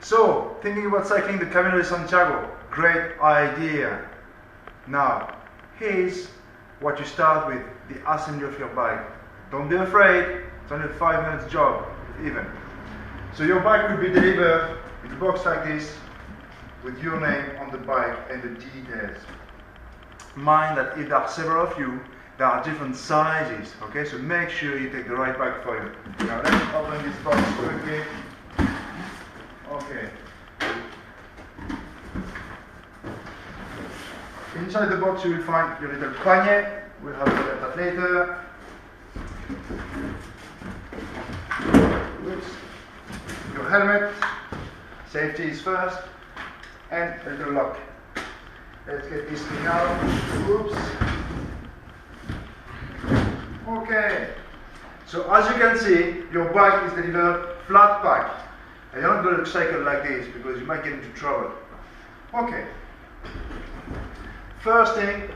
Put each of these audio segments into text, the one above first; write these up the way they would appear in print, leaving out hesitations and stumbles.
So, thinking about cycling the Camino de Santiago, great idea. Now, here's what you start with, the assembly of your bike. Don't be afraid, it's only a 5 minutes job, even. So your bike will be delivered in a box like this, with your name on the bike and the details. Mind that if there are several of you, there are different sizes, okay? So make sure you take the right bike for you. Now let's open this box quickly. Okay. Inside the box you will find your little panier. We'll have a look at that later. Your helmet, safety is first, and a little lock. Let's get this thing out. Oops. Okay. So as you can see, your bike is delivered flat pack. And you're not going to cycle like this because you might get into trouble. Okay. First thing,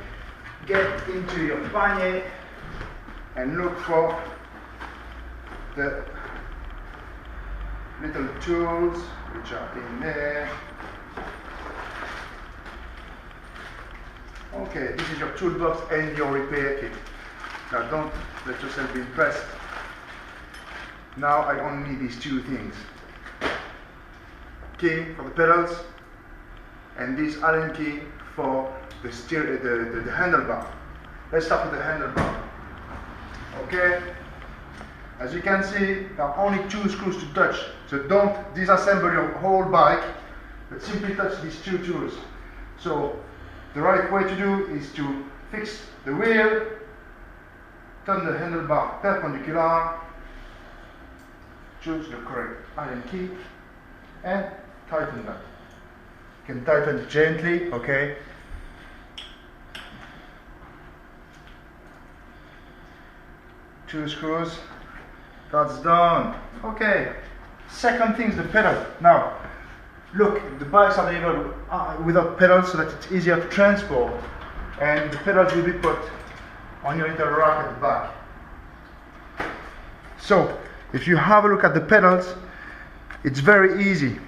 get into your panier and look for the little tools which are in there. Okay, this is your toolbox and your repair kit. Now don't let yourself be impressed. Now I only need these two things. Key for the pedals and this Allen key for the handlebar. Let's start with the handlebar. Okay, as you can see, there are only 2 screws to touch, so don't disassemble your whole bike, but simply touch these 2 tools. So the right way to do is to fix the wheel, turn the handlebar perpendicular, choose the correct Allen key, and tighten that. You can tighten it gently, okay? Two screws, that's done. Okay, second thing is the pedal. Now, look, the bikes are delivered without pedals so that it's easier to transport, and the pedals will be put on your little rack at the back. So, if you have a look at the pedals, it's very easy.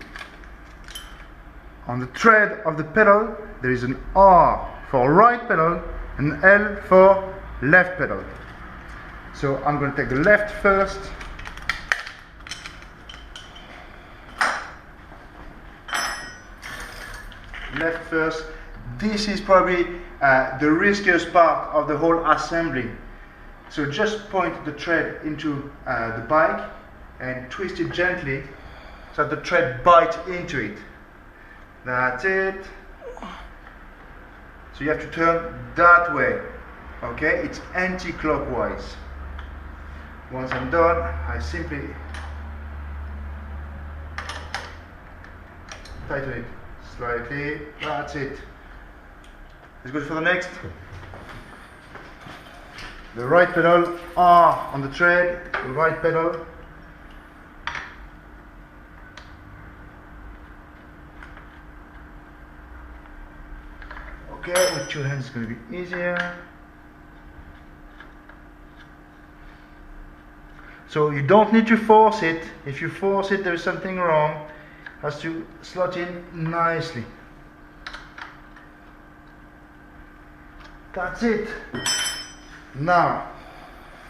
On the tread of the pedal, there is an R for right pedal and an L for left pedal. So I'm going to take the left first. Left first. This is probably the riskiest part of the whole assembly. So just point the tread into the bike and twist it gently so that the tread bites into it. That's it. So you have to turn that way. Okay, it's anti-clockwise. Once I'm done, I simply tighten it slightly. That's it. Let's go for the next. The right pedal R on the tread, the right pedal. Okay, with 2 hands it's going to be easier. So you don't need to force it. If you force it, there is something wrong. It has to slot in nicely. That's it. Now,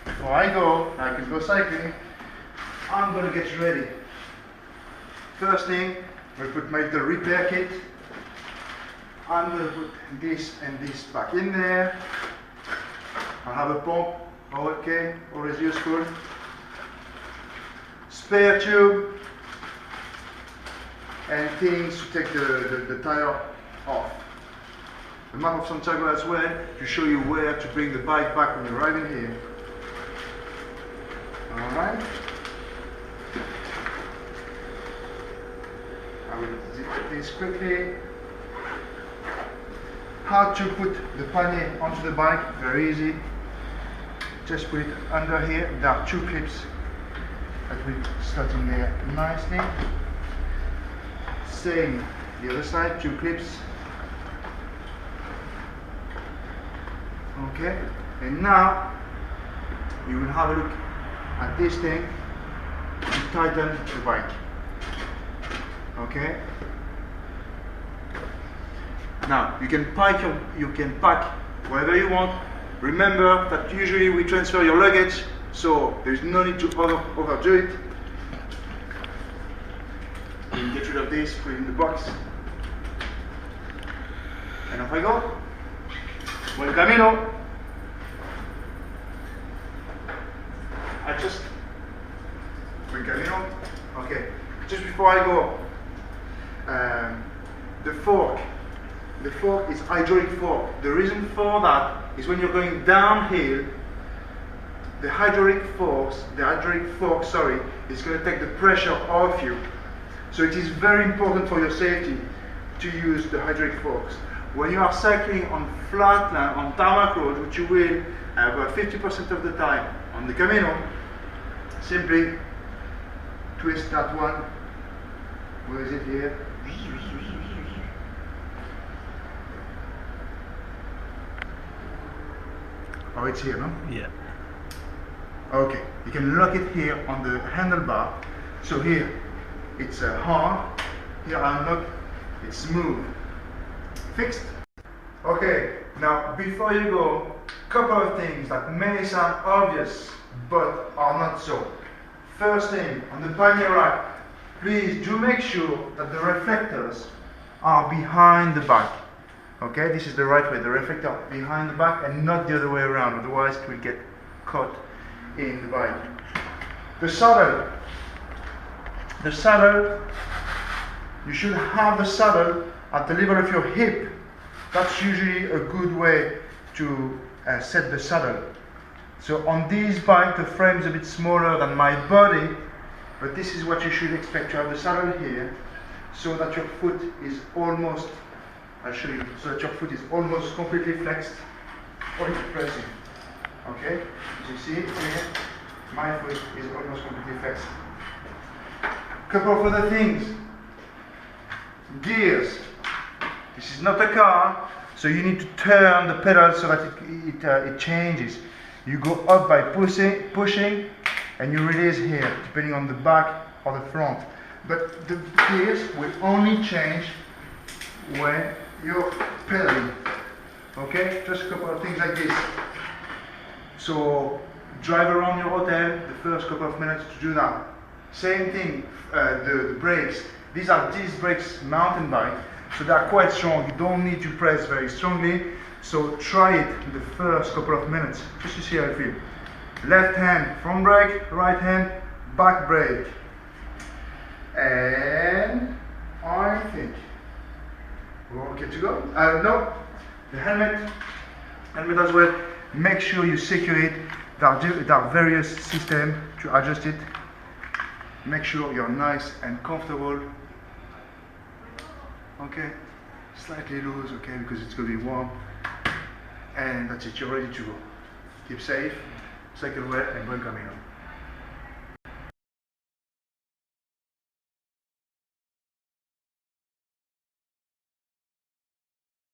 before I can go cycling, I'm going to get ready. First thing, I'll put my little repair kit. I'm going to put this and this back in there. I have a pump, okay, always useful. Spare tube and things to take the tire off. The map of Santiago as well to show you where to bring the bike back when you're arriving here. Alright. I will zip this quickly. How to put the pannier onto the bike? Very easy. Just put it under here. There are 2 clips that will slot in there nicely. Same the other side, 2 clips. Okay, and now you will have a look at this thing to tighten the bike. Okay. Now you can pack whatever you want. Remember that usually we transfer your luggage, so there is no need to overdo it. You can get rid of this, put it in the box, and off I go. Buen Camino. Buen Camino. Okay. Just before I go, the fork is hydraulic fork. The reason for that is when you're going downhill, the hydraulic fork, is going to take the pressure off you. So it is very important for your safety to use the hydraulic forks. When you are cycling on flat land, on tarmac road, which you will about 50% of the time on the Camino, simply twist that one. Where is it here? Oh, it's here, no? Yeah. Okay, you can lock it here on the handlebar. So here, it's hard. Here I unlock, it's smooth. Fixed. Okay, now before you go, couple of things that may sound obvious, but are not so. First thing, on the pannier rack, please do make sure that the reflectors are behind the back. Okay, this is the right way, the reflector behind the back and not the other way around, otherwise it will get caught in the bike. The saddle, you should have the saddle at the level of your hip. That's usually a good way to set the saddle. So on this bike the frame is a bit smaller than my body, but this is what you should expect, to have the saddle here so that your foot is almost, I'll show you, so that your foot is almost completely flexed or pressing. Okay, as you see here, my foot is almost completely flexed. Couple of other things. Gears. This is not a car, so you need to turn the pedal so that it changes. You go up by pushing, and you release here, depending on the back or the front. But the gears will only change when you're pedaling. Okay, just a couple of things like this. So drive around your hotel the first couple of minutes to do that. Same thing, the brakes. These are disc brakes mountain bike, so they are quite strong. You don't need to press very strongly. So try it in the first couple of minutes, just to see how it feels. Left hand front brake, right hand back brake. And I think we're okay to go. No, the helmet as well. Make sure you secure it. There are various systems to adjust it. Make sure you're nice and comfortable. Okay, slightly loose, okay, because it's going to be warm. And that's it, you're ready to go. Keep safe, cycle well, and Buen Camino.